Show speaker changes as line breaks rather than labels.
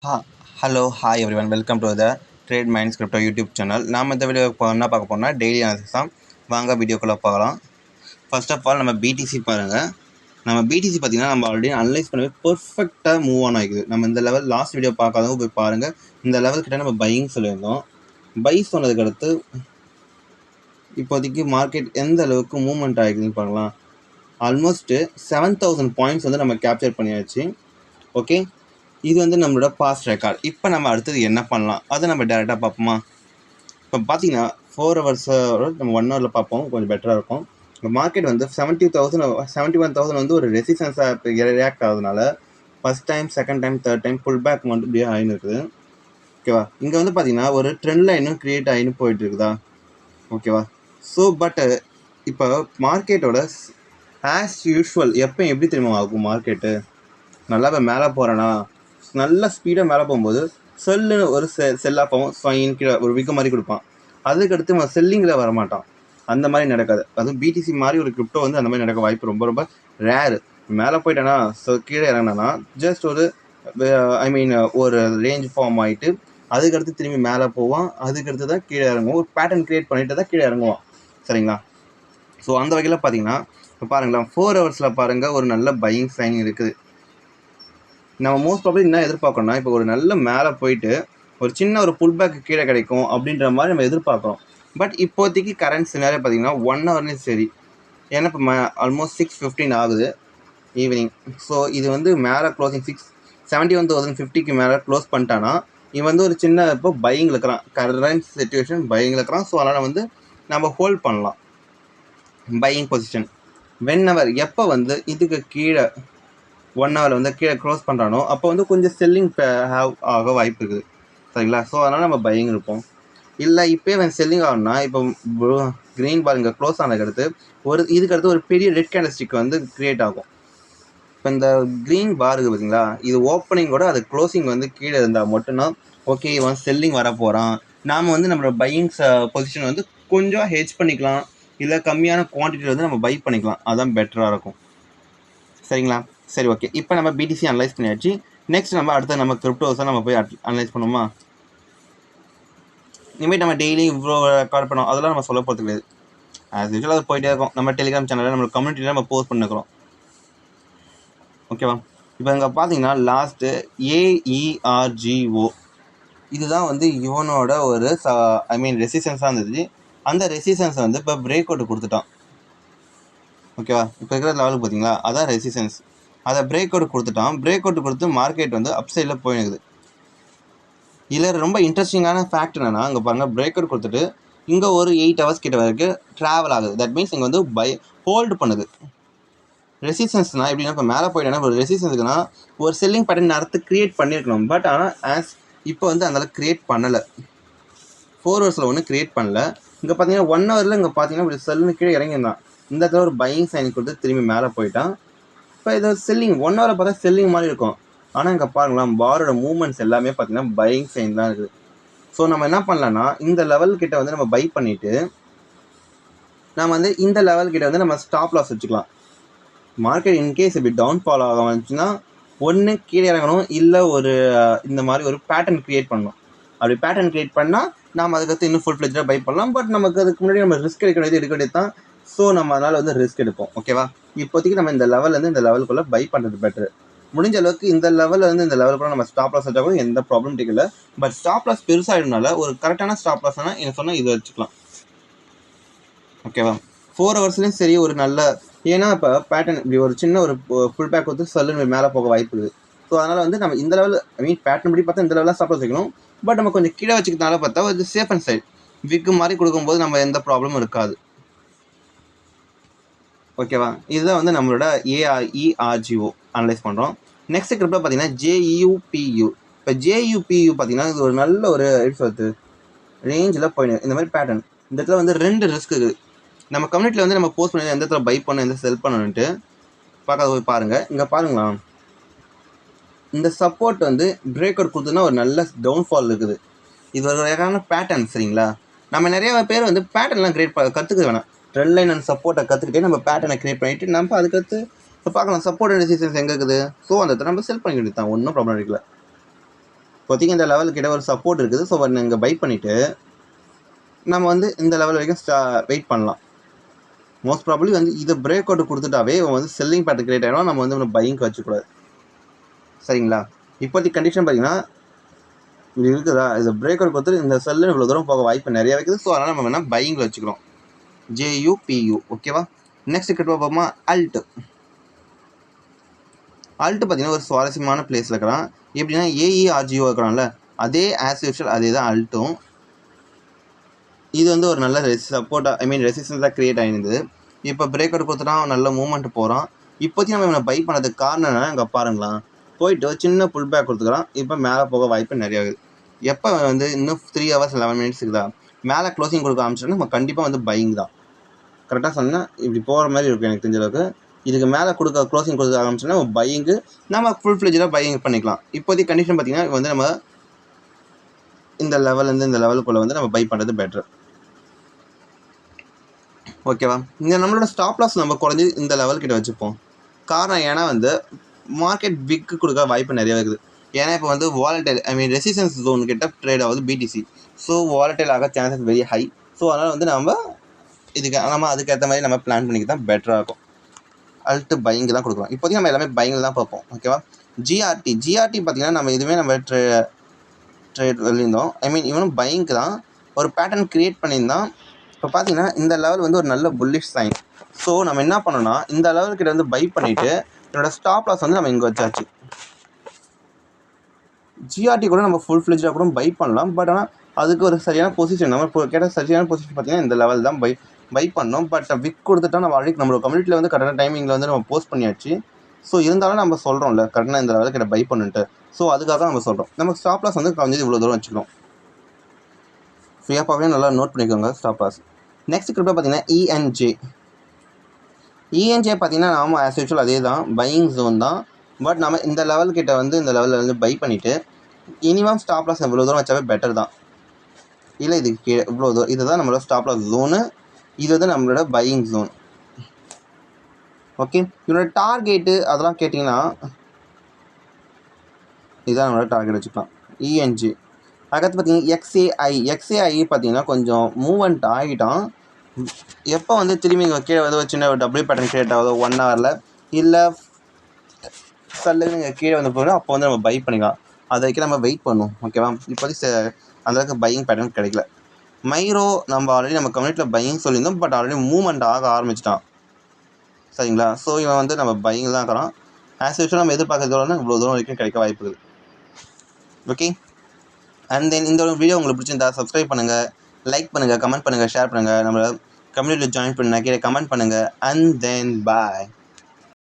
Ha Hello, hi everyone. Welcome to the Trade Minds Crypto YouTube channel. நாம் இந்த video என்ன பார்க்க போறோம்னா டெய்லி அனாலிசிஸ் தான். வாங்க வீடியோக்குள்ள பார்க்கலாம். ஃபர்ஸ்ட் ஆஃப் ஆல் நம்ம பிடிசி பாருங்க. நம்ம பிடிசி பார்த்தீங்கன்னா நம்ம ஆல்ரெடி அனலைஸ் பண்ணவே பெர்ஃபெக்டாக மூவ் ஆன் ஆகிக்குது. நம்ம இந்த லெவல் லாஸ்ட் வீடியோ பார்க்காதவங்க போய் பாருங்க. இந்த லெவல் கிட்ட நம்ம பையிங் சொல்லியிருந்தோம். பை சொன்னதுக்கு அடுத்து இப்போதைக்கு மார்க்கெட் எந்த அளவுக்கு மூவ்மெண்ட் ஆகிக்குதுன்னு பார்க்கலாம். ஆல்மோஸ்ட் 7000 பாயிண்ட்ஸ் வந்து நம்ம கேப்சர் பண்ணியாச்சு. ஓகே, இது வந்து நம்மளோட பாஸ்ட் ரெக்கார்ட். இப்போ நம்ம அடுத்தது என்ன பண்ணலாம் அதை நம்ம டேரெக்டாக பார்ப்போமா. இப்போ பார்த்தீங்கன்னா 4 ஹவர்ஸோட நம்ம 1 ஹவரில் பார்ப்போம், கொஞ்சம் பெட்டராக இருக்கும். இப்போ மார்க்கெட் வந்து 71,000 வந்து ஒரு ரெசிஸ்டன்ஸாக இப்போ ரியாக்ட் ஆகுதுனால first time, second time, third time pull back வந்து இப்படியே ஆகின்னு இருக்குது. ஓகேவா, இங்கே வந்து பார்த்தீங்கன்னா ஒரு ட்ரெண்ட் லைனும் க்ரியேட் ஆகின்னு போயிட்டு இருக்குதா. ஓகேவா, ஸோ பட் இப்போ மார்க்கெட்டோட ஆஸ் யூஷுவல் எப்போ எப்படி தெரியுமா ஆகும், மார்க்கெட்டு நல்லா இப்போ மேலே போகிறேன்னா நல்ல ஸ்பீடாக மேலே போகும்போது செல்லுன்னு ஒரு செல்லாக போவோம், ஸ்வைன் கீழே ஒரு விக்க மாதிரி கொடுப்பான். அதுக்கடுத்து நம்ம செல்லிங்கில் வரமாட்டான். அந்த மாதிரி நடக்காது. அதுவும் பிடிசி மாதிரி ஒரு கிரிப்டோ வந்து அந்த மாதிரி நடக்க வாய்ப்பு ரொம்ப ரொம்ப ரேரு. மேலே போயிட்டேன்னா ஸோ கீழே இறங்கினா ஜஸ்ட் ஒரு ஒரு ரேஞ்ச் ஃபார்ம் ஆகிட்டு அதுக்கடுத்து திரும்பி மேலே போவான், அதுக்கடுத்து தான் கீழே இறங்குவோம். ஒரு பேட்டர்ன் க்ரியேட் பண்ணிட்டு தான் கீழே இறங்குவான். சரிங்களா, ஸோ அந்த வகையில் பார்த்தீங்கன்னா இப்போ பாருங்களேன் 4 ஹவர்ஸில் பாருங்கள் ஒரு நல்ல பையிங் சைன் இருக்குது. நம்ம மோஸ்ட் ப்ராபப்லி என்ன எதிர்பார்க்கணும்னா இப்போ ஒரு நல்ல மேலே போயிட்டு ஒரு சின்ன ஒரு புல் பேக் கீழே கிடைக்கும் அப்படின்ற மாதிரி நம்ம எதிர்பார்க்குறோம். பட் இப்போதைக்கு கரண்ட் சினாரியோ பார்த்தீங்கன்னா 1 ஹவர்லேயும் சரி, ஏன்னா இப்போ ஆல்மோஸ்ட் 6:15 ஆகுது ஈவினிங். ஸோ இது வந்து மேலே க்ளோசிங் 71,050 மேலே க்ளோஸ் பண்ணிட்டான்னா இவன் வந்து ஒரு சின்ன இப்போ பையிங்கில் இருக்கிறான். கரண்ட் சிச்சுவேஷன் பையிங்கில் இருக்கிறான். ஸோ அதனால் வந்து நம்ம ஹோல்ட் பண்ணலாம் பையிங் பொசிஷன். எப்போ வந்து இதுக்கு கீழே 1 ஹவர் வந்து கீழே க்ளோஸ் பண்ணுறானோ அப்போ வந்து கொஞ்சம் செல்லிங் ஆக வாய்ப்பு இருக்குது. சரிங்களா, ஸோ அதனால் நம்ம பையிங் இருப்போம். இல்லை இப்போ செல்லிங் ஆகணும்னா இப்போ க்ரீன் பார் இங்கே க்ளோஸ் ஆனதுக்கடுத்து இதுக்கடுத்து ஒரு பெரிய ரெட் கேண்டல்ஸ்டிக் வந்து க்ரியேட் ஆகும். இப்போ இந்த க்ரீன் பார் இருக்குது பார்த்தீங்களா, இது ஓப்பனிங்கோட அது க்ளோசிங் வந்து கீழே இருந்தால் மட்டும்தான் ஓகே இவன் செல்லிங் வர போகிறான். நாம் வந்து நம்மளோட பையிங் பொசிஷன் வந்து கொஞ்சம் ஹெட்ஜ் பண்ணிக்கலாம், இல்லை கம்மியான குவான்டிட்டி வந்து நம்ம பை பண்ணிக்கலாம். அதுதான் பெட்டராக இருக்கும். சரிங்களா, சரி ஓகே. இப்போ நம்ம பிடிசி அனலைஸ் பண்ணியாச்சு. நெக்ஸ்ட் நம்ம அடுத்த நம்ம கிரிப்டோஸை நம்ம போய் அனலைஸ் பண்ணுவோமா. இனிமேல் நம்ம டெய்லி இவ்வளோ ரெக்கார்ட் பண்ணோம் அதெல்லாம் நம்ம சொல்ல போகிறது கிடையாது. ஆஸ் யூஸ்வல் அது போயிட்டே இருக்கும். நம்ம டெலிகிராம் சேனலில் நம்ம கம்யூனிட்டியில் நம்ம போஸ்ட் பண்ணிக்கிறோம். ஓகேவா, இப்போ இங்கே பார்த்தீங்கன்னா லாஸ்ட்டு AERGO இதுதான் வந்து இவனோட ஒரு ரெசிஸ்டன்ஸாக இருந்தது. அந்த ரெசிஸ்டன்ஸை வந்து இப்போ பிரேக் அவுட் கொடுத்துட்டான். ஓகேவா, இப்போ இருக்கிற லெவலுக்கு பார்த்தீங்களா அதான் ரெசிஸ்டன்ஸ். அதை பிரேக் அவுட் கொடுத்துட்டான். பிரேக் அவுட் கொடுத்து மார்க்கெட் வந்து அப் சைடில் போயிடுது. இதில் ரொம்ப இன்ட்ரெஸ்டிங்கான ஃபேக்ட் என்னென்னா இங்கே பாருங்கள், பிரேக் அவுட் கொடுத்துட்டு இங்கே ஒரு 8 ஹவர்ஸ் கிட்ட வரைக்கும் ட்ராவல் ஆகுது. தட் மீன்ஸ் இங்கே வந்து ஹோல்டு பண்ணுது. ரெசிஸ்டன்ஸ்னால் எப்படின்னா இப்போ மேலே போயிட்டேன்னா ஒரு ரெசிஸ்டன்ஸுக்குன்னா ஒரு செல்லிங் பேட்டர்ன் நேரத்தை க்ரியேட் பண்ணியிருக்கணும். பட் ஆனால் இப்போ வந்து அந்தளவுக்கு க்ரியேட் பண்ணலை. 4 ஹவர்ஸில் ஒன்றும் க்ரியேட் பண்ணல. இங்கே பார்த்தீங்கன்னா 1 ஹவரில் இங்கே பார்த்தீங்கன்னா இப்படி செல்லுன்னு கீழே இறங்கியிருந்தான். இந்த இடத்துல ஒரு பையிங் சைன் கொடுத்து திரும்பி மேலே போயிட்டான். இப்போ இது செல்லிங் 1 ஹவரை பார்த்தா செல்லிங் மாதிரி இருக்கும். ஆனால் இங்கே பாருங்களேன் பாரோட மூவ்மெண்ட்ஸ் எல்லாமே பார்த்தீங்கன்னா பையிங் சைன் தான் இருக்குது. ஸோ நம்ம என்ன பண்ணலான்னா இந்த லெவல் கிட்ட வந்து நம்ம பை பண்ணிவிட்டு நம்ம வந்து இந்த லெவல் கிட்ட வந்து நம்ம ஸ்டாப் லாஸ் வச்சுக்கலாம். மார்க்கெட் இன்கேஸ் இப்படி டவுன் ஃபால் ஆக வந்துச்சுன்னா ஒன்று கீழே இறங்கணும், இல்லை ஒரு இந்த மாதிரி ஒரு பேட்டர்ன் க்ரியேட் பண்ணணும். அப்படி பேட்டர்ன் க்ரியேட் பண்ணால் நம்ம அதுக்கடுத்து இன்னும் ஃபுல் ஃப்ளெஜ்டாக பை பண்ணலாம். பட் நமக்கு அதுக்கு முன்னாடி நம்ம ரிஸ்க் எடுக்க வேண்டியது தான். ஸோ நம்ம அதனால் வந்து ரிஸ்க் எடுப்போம். ஓகேவா, இப்போதைக்கு நம்ம இந்த லெவல்லேருந்து இந்த லெவலுக்குள்ளே பை பண்ணுறது பெட்ரு. முடிஞ்ச அளவுக்கு இந்த லெவலில் வந்து இந்த லெவலுக்குள்ள நம்ம ஸ்டாப் லாஸ் வச்சா கூட எந்த ப்ராப்ளம் இல்லை. பட் ஸ்டாப் லாஸ் பெருசாகிடும்னால ஒரு கரெக்டான ஸ்டாப் லாஸ்னால் எனக்கு சொன்னால் இது வச்சுக்கலாம். ஓகேவா, 4 ஹவர்ஸ்லேயும் சரி ஒரு நல்ல, ஏன்னா இப்போ பேட்டர்ன் இப்படி ஒரு சின்ன ஒரு ஃபுல் பேக் வந்து சல்லுன்னு மேலே போக வாய்ப்பு இருக்குது. ஸோ அதனால் வந்து நம்ம இந்த லெவல் பேட்டர்ன் படி பார்த்தா இந்த லெவலில் ஸ்டாப் லாஸ் வைக்கணும். பட் நம்ம கொஞ்சம் கீழே வச்சுக்கிறதுனால பார்த்தா அது சேஃப் அண்ட் சைட் விக்கு மாதிரி கொடுக்கும்போது நம்ம எந்த ப்ராப்ளமும் இருக்காது. ஓகேவா, இதுதான் வந்து நம்மளோட AERGO அனலைஸ் பண்ணுறோம். நெக்ஸ்ட் கிரிப்டோ பார்த்தீங்கன்னா JUPU. இப்போ JUPU பார்த்தீங்கன்னா இது ஒரு நல்ல ஒரு எடுத்து ரேஞ்சில் போயிடும். இந்த மாதிரி பேட்டர்ன் இந்த இடத்துல வந்து 2 ரிஸ்க் இருக்குது. நம்ம கம்யூனிட்டியில் வந்து நம்ம போஸ்ட் பண்ணி எந்த இடத்துல பை பண்ண எந்த செல் பண்ணணுன்ட்டு பார்க்காத போய் பாருங்கள். இங்கே பாருங்களா, இந்த சப்போர்ட் வந்து பிரேக் அவுட் கொடுத்ததுன்னா ஒரு நல்ல டவுன்ஃபால் இருக்குது. இது ஒரு வகையான பேட்டர்ன். சரிங்களா, நம்ம நிறைய பேர் வந்து பேட்டர்ன்லாம் கிரியேட் கற்றுக்க வேணாம். ட்ரெண்ட் லைன் அண்ட் சப்போர்ட்டை கற்றுக்கிட்டே நம்ம பேட்டர்னை கிரியேட் பண்ணிவிட்டு நம்ம அதுக்கடுத்து இப்போ பார்க்கலாம் சப்போர்ட் அண்ட் ரெசிஸ்டன்ஸ் எங்கே இருக்குது. ஸோ அந்த இடத்துல நம்ம செல் பண்ணி வேண்டியது தான், ஒன்றும் ப்ராப்ளம் இருக்குல்ல. இப்போதைக்கு இந்த லெவல் கிட்ட ஒரு சப்போர்ட் இருக்குது. ஸோ இங்கே பை பண்ணிவிட்டு நம்ம வந்து இந்த லெவல் வரைக்கும் வெயிட் பண்ணலாம். மோஸ்ட் ப்ராபப்ளி வந்து இதை பிரேக் அவுட் கொடுத்துட்டாவே வந்து செல்லிங் பேட்டர் கிரியேட் ஆகிடும். நம்ம வந்து பையிங்க்கு வச்சுக்கூடாது. சரிங்களா? இப்போதைக்கு கண்டிஷன் பார்த்தீங்கன்னா இப்படி இருக்குதா, இது பிரேக் அவுட் கொடுத்து இந்த செல்லு இவ்வளோ தூரம் போக வாய்ப்பு நிறைய இருக்குது. ஸோ அதனால் நம்ம வேணால் பையிங்கில் வச்சுக்கிறோம். JUPU. ஓகேவா? நெக்ஸ்ட் கிட்ட பார்ப்போமா, அல்ட். அல்ட் பார்த்தீங்கன்னா ஒரு சுவாரஸ்யமான பிளேஸில் இருக்கிறான். எப்படின்னா AERGO இருக்கிறான்ல, அதே ஆஸ் யூஷுவல் அதே தான் அல்ட்டும். இது வந்து ஒரு நல்ல சப்போர்ட்டாக ரெசிஸ்டன்ஸாக க்ரியேட் ஆகிருந்தது. இப்போ பிரேக் அவுட் கொடுத்துட்டான், நல்ல மூவ்மெண்ட் போகிறான். இப்போதைக்கு நம்ம இவனை பை பண்ணுறதுக்கு காரணம் என்னன்னா, இங்கே பாருங்களேன், போயிட்டு சின்ன புல் பேக் கொடுத்துக்கிறான். இப்போ மேலே போக வாய்ப்பு நிறையா இருக்குது. எப்போ வந்து இன்னும் 3 hours 11 minutes இருக்குதா, மேலே க்ளோசிங் கொடுக்க ஆரம்பிச்சோன்னா நம்ம கண்டிப்பாக வந்து பையிங் தான். கரெக்டாக சொன்னால் இப்படி போகிற மாதிரி இருக்கும் எனக்கு தெரிஞ்ச அளவுக்கு. இதுக்கு மேலே க்ளோசிங் கொடுக்க ஆரம்பிச்சோன்னா நம்ம பையிங்கு நம்ம ஃபுல் ஃப்ளெஜ்டாக பையிங் பண்ணிக்கலாம். இப்போதைக்கு கண்டிஷன் பார்த்தீங்கன்னா வந்து நம்ம இந்த லெவல்லேருந்து இந்த லெவலுக்குள்ளே வந்து நம்ம பை பண்ணுறது பெட்ரு. ஓகேவா? இங்கே நம்மளோட ஸ்டாப் லாஸ் நம்ம குறைஞ்சி இந்த லெவல் கிட்ட வச்சுப்போம். காரணம் ஏன்னா வந்து மார்க்கெட் விக்கு கொடுக்க வாய்ப்பு நிறைய இருக்குது. ஏன்னா இப்போ வந்து வாலட்டைல் ரெசிஸ்டன்ஸ் ஜோன் கிட்ட ட்ரேட் ஆகுது BTC. ஸோ வாலட்டைல் ஆக சான்சஸ் வெரி ஹை. ஸோ அதனால் வந்து நம்ம அதுக்கேற்ற மாதிரி நம்ம பிளான் பண்ணிக்க தான் பெட்டராக இருக்கும். அல்ட்டு பையிங் தான் கொடுக்குறோம். இப்போதைக்கு நம்ம எல்லாமே பையிங் தான் பார்ப்போம். ஓகேவா? GRT பார்த்தீங்கன்னா நம்ம எதுவுமே நம்ம ட்ரேட் வெளியிருந்தோம். இவனும் பையிங்க்கு தான் ஒரு பேட்டர்ன் க்ரியேட் பண்ணியிருந்தான். இப்போ பார்த்தீங்கன்னா இந்த லெவல் வந்து ஒரு நல்ல புல்லிஷ் சைன். ஸோ நம்ம என்ன பண்ணோம்னா இந்த லெவல்கிட்ட வந்து பை பண்ணிவிட்டு என்னோட ஸ்டாப் லாஸ் வந்து நம்ம இங்கே வச்சாச்சு. GRT கூட நம்ம ஃபுல் ஃப்ளெஜ்டாக கூட பை பண்ணலாம். பட் ஆனால் அதுக்கு ஒரு சரியான பொசிஷன் நம்ம கேட்ட சரியான பொசிஷன் பார்த்தீங்கன்னா இந்த லெவல் தான் பை பண்ணோம். பட் விக் கொடுத்துட்டா நம்ம ஆல்ரெடி நம்மளோட கம்யூனிட்டியில் வந்து கரெக்டான டைமிங்கில் வந்து நம்ம போஸ்ட் பண்ணியாச்சு. ஸோ இருந்தாலும் நம்ம சொல்கிறோம்ல கரெக்டாக இந்த லெவலுக்கு கிட்ட பை பண்ணுன்ட்டு. ஸோ அதுக்காக நம்ம சொல்கிறோம். நம்ம ஸ்டாப் லாஸ் வந்து குறைஞ்சது இவ்வளோ தூரம் வச்சுக்கிறோம். ஃப்ரீயாக நல்லா நோட் பண்ணிக்கோங்க ஸ்டாப் லாஸ். நெக்ஸ்ட் கிரிப்டோ பார்த்தீங்கன்னா ENJ பார்த்தீங்கன்னா நாம ஆஸ் யூஷுவல் அதே தான் பையிங் ஜோன் தான். பட் நம்ம இந்த லெவல் கிட்ட வந்து இந்த லெவலில் வந்து பை பண்ணிவிட்டு மினிமம் ஸ்டாப் லாஸ் இவ்வளோ தூரம் வச்சாவே பெட்டர் தான். இல்லை இதுக்கு இவ்வளோ தூரம் இதுதான் நம்மளோட ஸ்டாப் லாஸ் ஜோனு. இது வந்து நம்மளோட பையிங் ஜோன். ஓகே, இவனோட டார்கெட்டு அதெல்லாம் கேட்டிங்கன்னா இதுதான் நம்மளோட டார்கெட் வச்சுக்கலாம். ENJ அதுக்கடுத்து பார்த்தீங்கன்னா XAI பார்த்தீங்கன்னா கொஞ்சம் மூவ்மெண்ட் ஆகிட்டான். எப்போ வந்து திரும்பி இங்கே கீழே வந்து சின்ன ஒரு டபுள் பேட்டர்ன் கிரியேட் ஆகுதோ 1 hourல இல்லை சல்லுன்னு இங்கே கீழே வந்து போகிறோம், அப்போ வந்து நம்ம பை பண்ணிக்கலாம். அது வரைக்கும் நம்ம வெயிட் பண்ணுவோம். ஓகேவா? இப்போதைக்கு அந்தளவுக்கு பையிங் பேட்டர்ன் கிடைக்கல. மைரோ நம்ம ஆல்ரெடி நம்ம கம்யூனிட்டியில் பையிங் சொல்லியிருந்தோம். பட் ஆல்ரெடி மூவ்மெண்ட் ஆக ஆரம்பிச்சிட்டான். சரிங்களா? ஸோ இவன் வந்து நம்ம பையிங் தான் இருக்கிறான். ஆஸ் யூஷுவல் நம்ம எதிர்பார்க்கறதோட இவ்வளோ தூரம் வரைக்கும் கிடைக்க வாய்ப்பு இருக்குது. ஓகே, அண்ட் தென் இந்த ஒரு வீடியோ உங்களுக்கு பிடிச்சிருந்தா சப்ஸ்கிரைப் பண்ணுங்கள், லைக் பண்ணுங்கள், கமெண்ட் பண்ணுங்கள், ஷேர் பண்ணுங்கள். நம்மளோட கம்யூனிட்டியில் ஜாயின் பண்ணுங்கள், கீழே கமெண்ட் பண்ணுங்கள். And then bye.